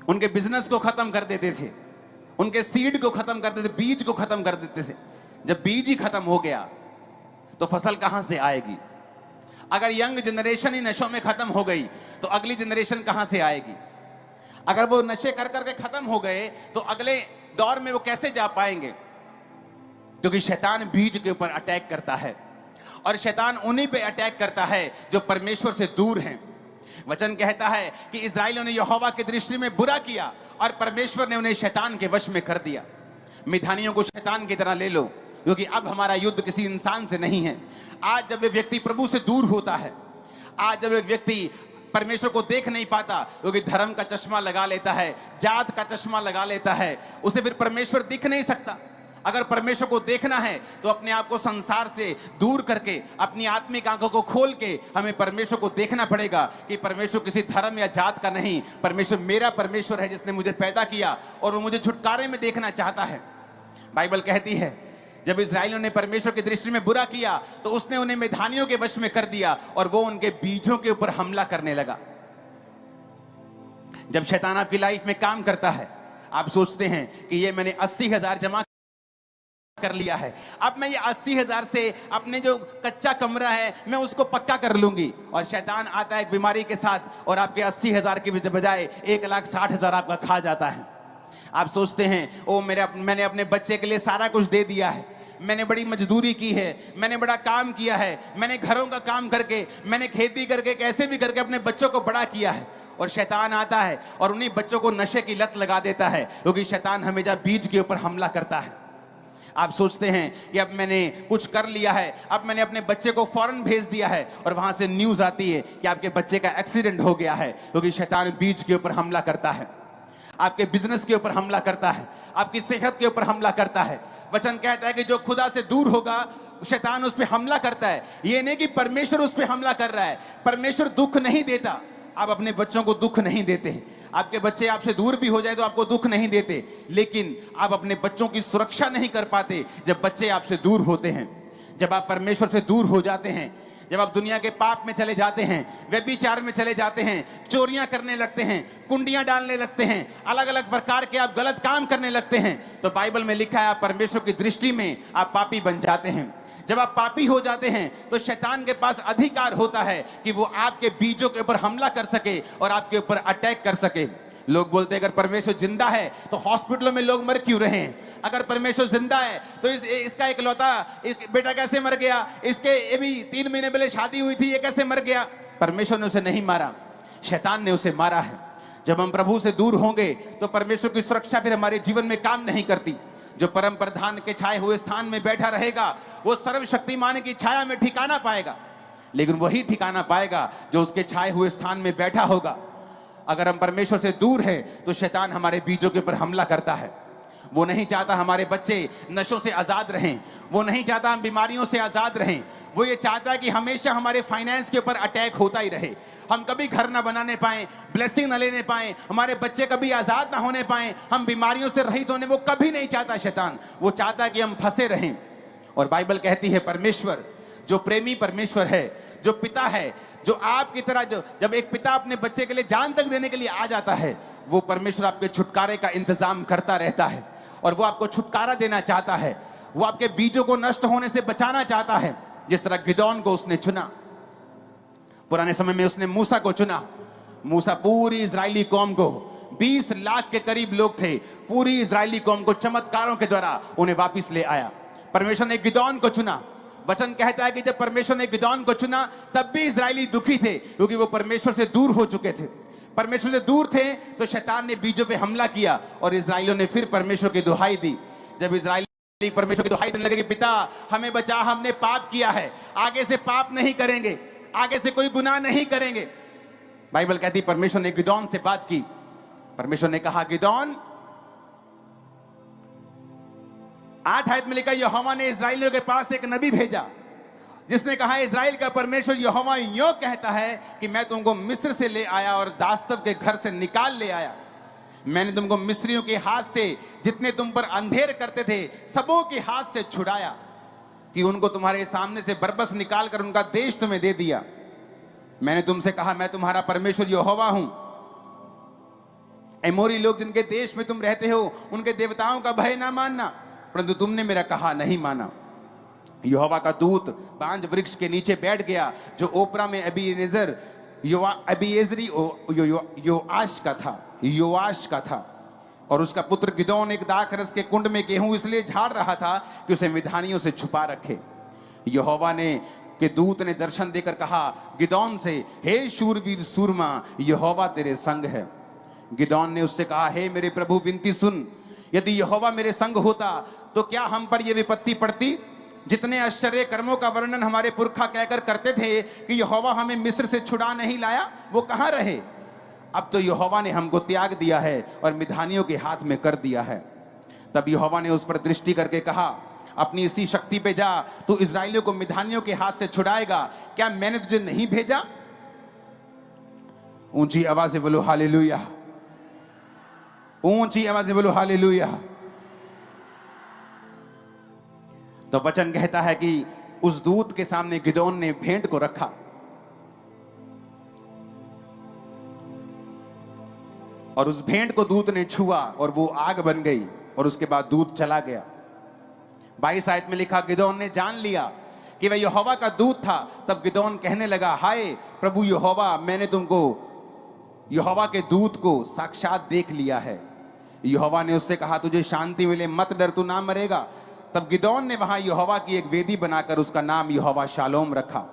उनके बिजनेस को खत्म कर देते थे, उनके सीड को खत्म कर देते, बीज को खत्म कर देते थे। जब बीज ही खत्म हो गया तो फसल कहां से आएगी? अगर यंग जनरेशन ही नशों में खत्म हो गई तो अगली जनरेशन कहां से आएगी? अगर वो नशे कर करके खत्म हो गए तो अगले दौर में वो कैसे जा पाएंगे? क्योंकि शैतान बीज के ऊपर अटैक करता है और शैतान उन्हीं पे अटैक करता है जो परमेश्वर से दूर हैं। वचन कहता है कि इस्राएलियों ने यहोवा की दृष्टि में बुरा किया और परमेश्वर ने उन्हें शैतान के वश में कर दिया। मिधानियों को शैतान की तरह ले लो, क्योंकि अब हमारा युद्ध किसी इंसान से नहीं है। आज जब एक व्यक्ति प्रभु से दूर होता है, आज जब एक व्यक्ति परमेश्वर को देख नहीं पाता, क्योंकि धर्म का चश्मा लगा लेता है, जात का चश्मा लगा लेता है, उसे फिर परमेश्वर दिख नहीं सकता। अगर परमेश्वर को देखना है तो अपने आप को संसार से दूर करके अपनी आत्मिक आंखों को खोल के हमें परमेश्वर को देखना पड़ेगा कि परमेश्वर किसी धर्म या जात का नहीं, परमेश्वर मेरा परमेश्वर है जिसने मुझे पैदा किया और वो मुझे छुटकारे में देखना चाहता है। बाइबल कहती है जब इस्राएलियों ने परमेश्वर की दृष्टि में बुरा किया तो उसने उन्हें मिधानियों के वश में कर दिया और वो उनके बीजों के ऊपर हमला करने लगा। जब शैतान आपकी लाइफ में काम करता है, आप सोचते हैं कि ये मैंने 80,000 जमा कर लिया है, अब मैं ये 80,000 से अपने जो कच्चा कमरा है मैं उसको पक्का कर लूंगी, और शैतान आता है एक बीमारी के साथ और आपके 80,000 की बजाय 1,60,000 आपका खा जाता है। आप सोचते हैं ओ मैंने अपने बच्चे के लिए सारा कुछ दे दिया है, मैंने बड़ी मजदूरी की है, मैंने बड़ा काम किया है, मैंने घरों का काम करके, मैंने खेती करके, कैसे भी करके अपने बच्चों को बड़ा किया है, और शैतान आता है और उन्हीं बच्चों को नशे की लत लगा देता है, क्योंकि शैतान हमेशा बीज के ऊपर हमला करता है। आप सोचते हैं कि अब मैंने कुछ कर लिया है, अब मैंने अपने बच्चे को फौरन भेज दिया है, और वहां से न्यूज आती है कि आपके बच्चे का एक्सीडेंट हो गया है, क्योंकि शैतान बीज के ऊपर हमला करता है, आपके बिजनेस के ऊपर हमला करता है, आपकी सेहत के ऊपर हमला करता है। वचन कहता है कि जो खुदा से दूर होगा शैतान उस पर हमला करता है। ये नहीं कि परमेश्वर उस पर हमला कर रहा है, परमेश्वर दुख नहीं देता। आप अपने बच्चों को दुख नहीं देते हैं, आपके बच्चे आपसे दूर भी हो जाए तो आपको दुख नहीं देते, लेकिन आप अपने बच्चों की सुरक्षा नहीं कर पाते जब बच्चे आपसे दूर होते हैं। जब आप परमेश्वर से दूर हो जाते हैं, जब आप दुनिया के पाप में चले जाते हैं, व्यभिचार में चले जाते हैं, चोरियां करने लगते हैं, कुंडियां डालने लगते हैं, अलग अलग प्रकार के आप गलत काम करने लगते हैं, तो बाइबल में लिखा है आप परमेश्वर की दृष्टि में आप पापी बन जाते हैं। जब आप पापी हो जाते हैं तो शैतान के पास अधिकार होता है कि वो आपके बीजों के ऊपर हमला कर सके और आपके ऊपर अटैक कर सके। लोग बोलते हैं अगर परमेश्वर जिंदा है तो हॉस्पिटलों में लोग मर क्यों रहे हैं? अगर परमेश्वर जिंदा है तो इसका इकलौता बेटा कैसे मर गया? इसके भी 3 महीने पहले शादी हुई थी, ये कैसे मर गया? परमेश्वर ने उसे नहीं मारा, शैतान ने उसे मारा है। जब हम प्रभु से दूर होंगे तो परमेश्वर की सुरक्षा फिर हमारे जीवन में काम नहीं करती। जो परम प्रधान के छाए हुए स्थान में बैठा रहेगा वो सर्वशक्तिमान की छाया में ठिकाना पाएगा, लेकिन वही ठिकाना पाएगा जो उसके छाए हुए स्थान में बैठा होगा। अगर हम परमेश्वर से दूर हैं तो शैतान हमारे बीजों के ऊपर हमला करता है। वो नहीं चाहता हमारे बच्चे नशों से आजाद रहें, वो नहीं चाहता हम बीमारियों से आजाद रहें, वो ये चाहता है कि हमेशा हमारे फाइनेंस के ऊपर अटैक होता ही रहे, हम कभी घर ना बनाने पाएं, ब्लेसिंग ना लेने पाएं, हमारे बच्चे कभी आजाद ना होने पाएं, हम बीमारियों से रहित होने, वो कभी नहीं चाहता शैतान। वो चाहता है कि हम फंसे रहें। और बाइबल कहती है परमेश्वर जो प्रेमी परमेश्वर है, जो पिता है, जो आपकी तरह जब एक पिता अपने बच्चे के लिए जान तक देने के लिए आ जाता है, वो परमेश्वर आपके छुटकारे का इंतजाम करता रहता है और वो आपको छुटकारा देना चाहता है। वो आपके बीजों को नष्ट होने से बचाना चाहता है, जिस तरह गिदोन को उसने चुना। पुराने समय में उसने मूसा को चुना। मूसा पूरी इजरायली कौम को, 20 लाख के करीब लोग थे, पूरी इजरायली कौम को चमत्कारों के द्वारा उन्हें वापिस ले आया। परमेश्वर ने गिदोन को चुना। वचन कहता है कि जब परमेश्वर ने गिदोन को चुना तब भी इजरायली दुखी थे, क्योंकि वो परमेश्वर से दूर हो चुके थे। परमेश्वर से दूर थे तो शैतान ने बीजों पे हमला किया और इजराइलियों ने फिर परमेश्वर की दुहाई दी। जब इजराइली परमेश्वर की दुहाई देने लगे कि पिता हमें बचा, हमने पाप किया है, आगे से पाप नहीं करेंगे, आगे से कोई गुनाह नहीं करेंगे। बाइबल कहती परमेश्वर ने गिदोन से बात की। परमेश्वर ने कहा गिदोन, 8 आयत में लिखा यहोवा ने इजराइलियों के पास एक नबी भेजा जिसने कहा इजराइल का परमेश्वर यहोवा यूं कहता है कि मैं तुमको मिस्र से ले आया और दास्तव के घर से निकाल ले आया। मैंने तुमको मिस्रियों के हाथ से, जितने तुम पर अंधेर करते थे, सबों के हाथ से छुड़ाया कि उनको तुम्हारे सामने से बरबस निकाल कर उनका देश तुम्हें दे दिया। मैंने तुमसे कहा मैं तुम्हारा परमेश्वर यहोवा हूं। एमोरी लोग जिनके देश में तुम रहते हो, उनके देवताओं का भय ना मानना, परंतु तुमने मेरा कहा नहीं माना। यहोवा का दूत बांज वृक्ष के नीचे बैठ गया, जो ओपरा में अबीएजेर अबीएजरी योआश का था, और उसका पुत्र गिदोन एक दाखरस के कुंड में गेहूं इसलिए झाड़ रहा था कि उसे मिधानियों से छुपा रखे। यहोवा के दूत ने दर्शन देकर कहा गिदोन से, हे शूरवीर सूरमा, यहोवा तेरे संग है। गिदोन ने उससे कहा, हे मेरे प्रभु, विनती सुन, यदि यहोवा मेरे संग होता तो क्या हम पर यह विपत्ति पड़ती? जितने आश्चर्य कर्मों का वर्णन हमारे पुरखा कहकर करते थे कि यहोवा हमें मिस्र से छुड़ा नहीं लाया, वो कहां रहे? अब तो यहोवा ने हमको त्याग दिया है और मिधानियों के हाथ में कर दिया है। तब यहोवा ने उस पर दृष्टि करके कहा, अपनी इसी शक्ति पे जा, तू इस्राएलियों को मिधानियों के हाथ से छुड़ाएगा। क्या मैंने तुझे नहीं भेजा? ऊंची आवाज से बोलो हालेलुया, ऊंची आवाज से बोलो हालेलुया। तो वचन कहता है कि उस दूत के सामने गिदोन ने भेंट को रखा, और उस भेंट को दूत ने छुआ और वो आग बन गई, और उसके बाद दूत चला गया। 22 आयत में लिखा, गिदोन ने जान लिया कि वह यहोवा का दूत था। तब गिदोन कहने लगा, हाय प्रभु यहोवा, मैंने तुमको यहोवा के दूत को साक्षात देख लिया है। यहोवा ने उससे कहा, तुझे शांति मिले, मत डर, तू ना मरेगा। तब गिदोन ने वहां यहोवा की एक वेदी बनाकर उसका नाम यहोवा शालोम रखा।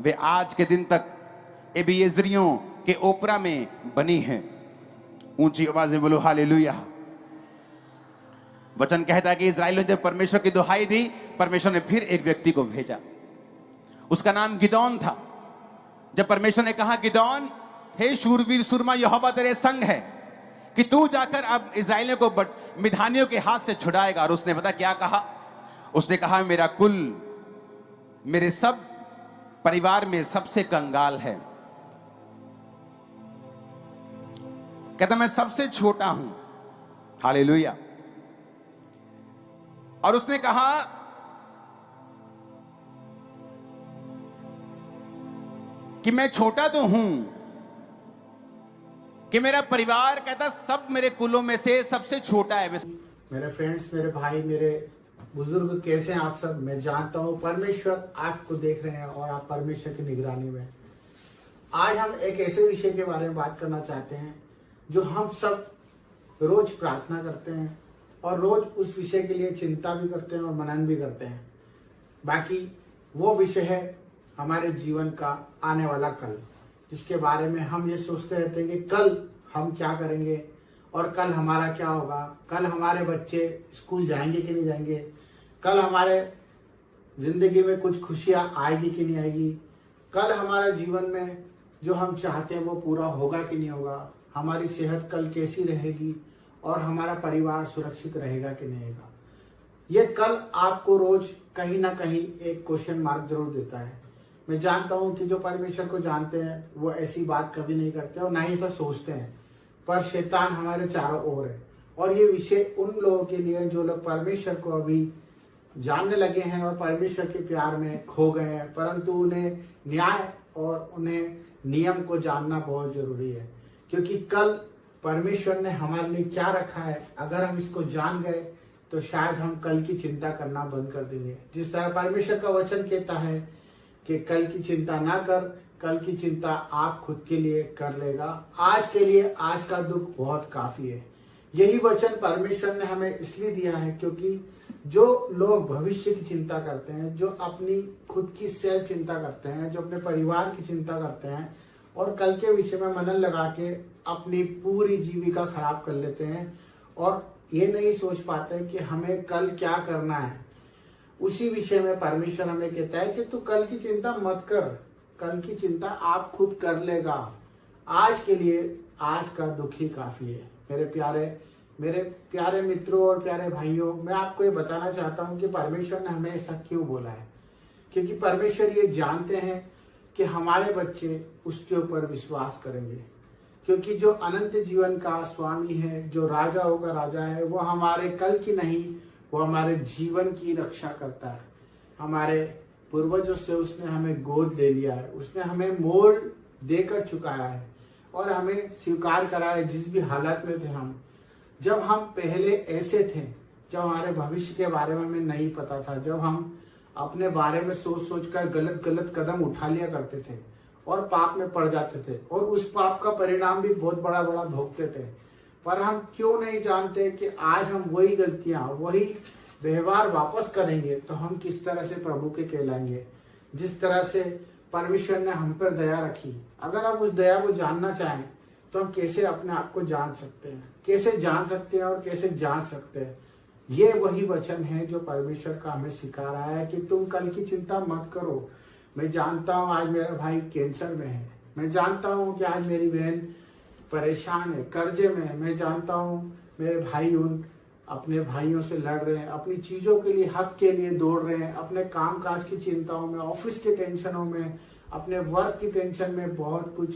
वे आज के दिन तक अबीएजरियों के ओपरा में बनी है। ऊंची आवाज में बोलो हालेलुया। वचन कहता है कि इस्राएल ने जब परमेश्वर की दुहाई दी, परमेश्वर ने फिर एक व्यक्ति को भेजा, उसका नाम गिदोन था। जब परमेश्वर ने कहा, गिदोन, हे शूरवीर सूरमा, यहोवा तेरे संग है कि तू जाकर अब इस्राएलियों को मिधानियों के हाथ से छुड़ाएगा। और उसने पता क्या कहा? उसने कहा, मेरा कुल, मेरे सब परिवार में सबसे कंगाल है। कहता मैं सबसे छोटा हूं। हालेलुया। और उसने कहा कि मैं छोटा तो हूं, कि मेरा परिवार, कहता सब मेरे कुलों में से सबसे छोटा है। मेरे फ्रेंड्स, मेरे भाई, मेरे बुजुर्ग, कैसे हैं आप सब? मैं जानता हूं परमेश्वर आपको देख रहे हैं और आप परमेश्वर की निगरानी में। आज हम एक ऐसे विषय के बारे में बात करना चाहते हैं जो हम सब रोज प्रार्थना करते हैं और रोज उस विषय के लिए चिंता भी करते हैं और मनन भी करते हैं। बाकी वो विषय है हमारे जीवन का आने वाला कल, जिसके बारे में हम ये सोचते रहते हैं कि कल हम क्या करेंगे और कल हमारा क्या होगा, कल हमारे बच्चे स्कूल जाएंगे कि नहीं जाएंगे, कल हमारे जिंदगी में कुछ खुशियां आएगी कि नहीं आएगी, कल हमारे जीवन में जो हम चाहते हैं वो पूरा होगा कि नहीं होगा, हमारी सेहत कल कैसी रहेगी और हमारा परिवार सुरक्षित रहेगा कि नहीं रहेगा। ये कल आपको रोज कहीं ना कहीं एक क्वेश्चन मार्क जरूर देता है। मैं जानता हूं कि जो परमेश्वर को जानते हैं वो ऐसी बात कभी नहीं करते और ना ही ऐसा सोचते हैं, पर शैतान हमारे चारों ओर है। और ये विषय उन लोगों के लिए जो लोग परमेश्वर को अभी जानने लगे हैं और परमेश्वर के प्यार में खो गए हैं, परंतु उन्हें न्याय और उन्हें नियम को जानना बहुत जरूरी है। क्योंकि कल परमेश्वर ने हमारे लिए क्या रखा है, अगर हम इसको जान गए तो शायद हम कल की चिंता करना बंद कर देंगे। जिस तरह परमेश्वर का वचन कहता है कि कल की चिंता ना कर, कल की चिंता आप खुद के लिए कर लेगा, आज के लिए आज का दुख बहुत काफी है। यही वचन परमेश्वर ने हमें इसलिए दिया है क्योंकि जो लोग भविष्य की चिंता करते हैं, जो अपनी खुद की सेल्फ चिंता करते हैं, जो अपने परिवार की चिंता करते हैं और कल के विषय में मनन लगा के अपनी पूरी जीविका खराब कर लेते हैं और ये नहीं सोच पाते कि हमें कल क्या करना है, उसी विषय में परमेश्वर हमें कहता है कि तू कल की चिंता मत कर, कल की चिंता आप खुद कर लेगा, आज के लिए आज का दुख ही काफी है। मेरे प्यारे मित्रों और प्यारे भाइयों, मैं आपको ये बताना चाहता हूँ कि परमेश्वर ने हमें ऐसा क्यों बोला है। क्योंकि परमेश्वर ये जानते हैं कि हमारे बच्चे उसके ऊपर विश्वास करेंगे। क्योंकि जो अनंत जीवन का स्वामी है, जो राजा होगा राजा है, वो हमारे कल की नहीं, वो हमारे जीवन की रक्षा करता है। हमारे पूर्वजों से उसने हमें गोद ले लिया है, उसने हमें मोल देकर चुकाया है और हमें स्वीकार कराए जिस भी हालत में थे हम। जब हम पहले ऐसे थे, जब हमारे भविष्य के बारे में हमें नहीं पता था, जब हम अपने बारे में सोच सोच कर गलत गलत कदम उठा लिया करते थे और पाप में पड़ जाते थे और उस पाप का परिणाम भी बहुत बड़ा बड़ा भोगते थे। पर हम क्यों नहीं जानते कि आज हम वही गलतियां, वही व्यवहार वापस करेंगे तो हम किस तरह से प्रभु के कहलाएंगे। जिस तरह से परमेश्वर ने हम पर दया रखी, अगर आप उस दया को जानना चाहें तो हम कैसे अपने आप को जान सकते हैं, कैसे जान सकते हैं और कैसे जान सकते हैं। ये वही वचन है जो परमेश्वर का हमें सिखा रहा है कि तुम कल की चिंता मत करो। मैं जानता हूँ आज मेरा भाई कैंसर में है, मैं जानता हूँ कि आज मेरी बहन परेशान है, कर्जे में है, मैं जानता हूँ मेरे भाई उन अपने भाइयों से लड़ रहे हैं, अपनी चीजों के लिए, हक के लिए दौड़ रहे हैं, अपने काम काज की चिंताओं में, ऑफिस के टेंशनों में, अपने वर्क की टेंशन में बहुत कुछ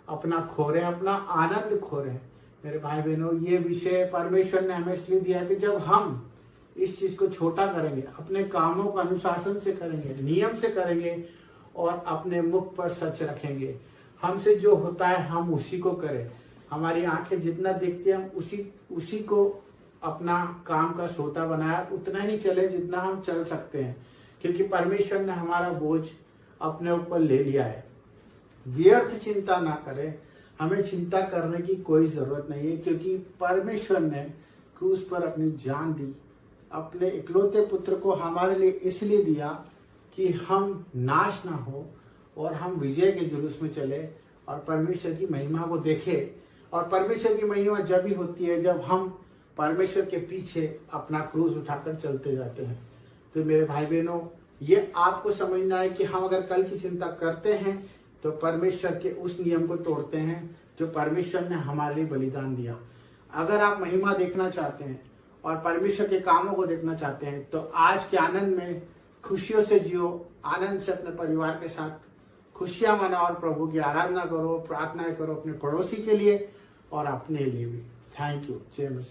अपना खो रहे हैं, अपना आनंद खो रहे हैं। मेरे भाई बहनों, ये विषय परमेश्वर ने हमें इसलिए दिया कि जब हम इस चीज को छोटा करेंगे, अपने कामों को अनुशासन से करेंगे, नियम से करेंगे और अपने मुख पर सच रखेंगे, हमसे जो होता है हम उसी को करें। हमारी आंखें जितना देखती हैं हम उसी को अपना काम का सोता बनाया, उतना ही चले जितना हम चल सकते हैं, क्योंकि परमेश्वर ने हमारा बोझ अपने ऊपर ले लिया है। व्यर्थ चिंता ना करें, हमें चिंता करने की कोई जरूरत नहीं है, क्योंकि परमेश्वर ने क्रूस पर अपनी जान दी, अपने इकलौते पुत्र को हमारे लिए इसलिए दिया कि हम नाश ना हो और हम विजय के जुलूस में चले और परमेश्वर की महिमा को देखें। और परमेश्वर की महिमा जब ही होती है जब हम परमेश्वर के पीछे अपना क्रूस उठाकर चलते जाते हैं। तो मेरे भाई बहनों, ये आपको समझना है कि हम अगर कल की चिंता करते हैं तो परमेश्वर के उस नियम को तोड़ते हैं जो परमेश्वर ने हमारे लिए बलिदान दिया। अगर आप महिमा देखना चाहते हैं और परमेश्वर के कामों को देखना चाहते हैं तो आज के आनंद में खुशियों से जियो, आनंद से अपने परिवार के साथ खुशियां मनाओ और प्रभु की आराधना करो, प्रार्थनाएं करो अपने पड़ोसी के लिए और अपने लिए भी। Thank you. जय मसीह।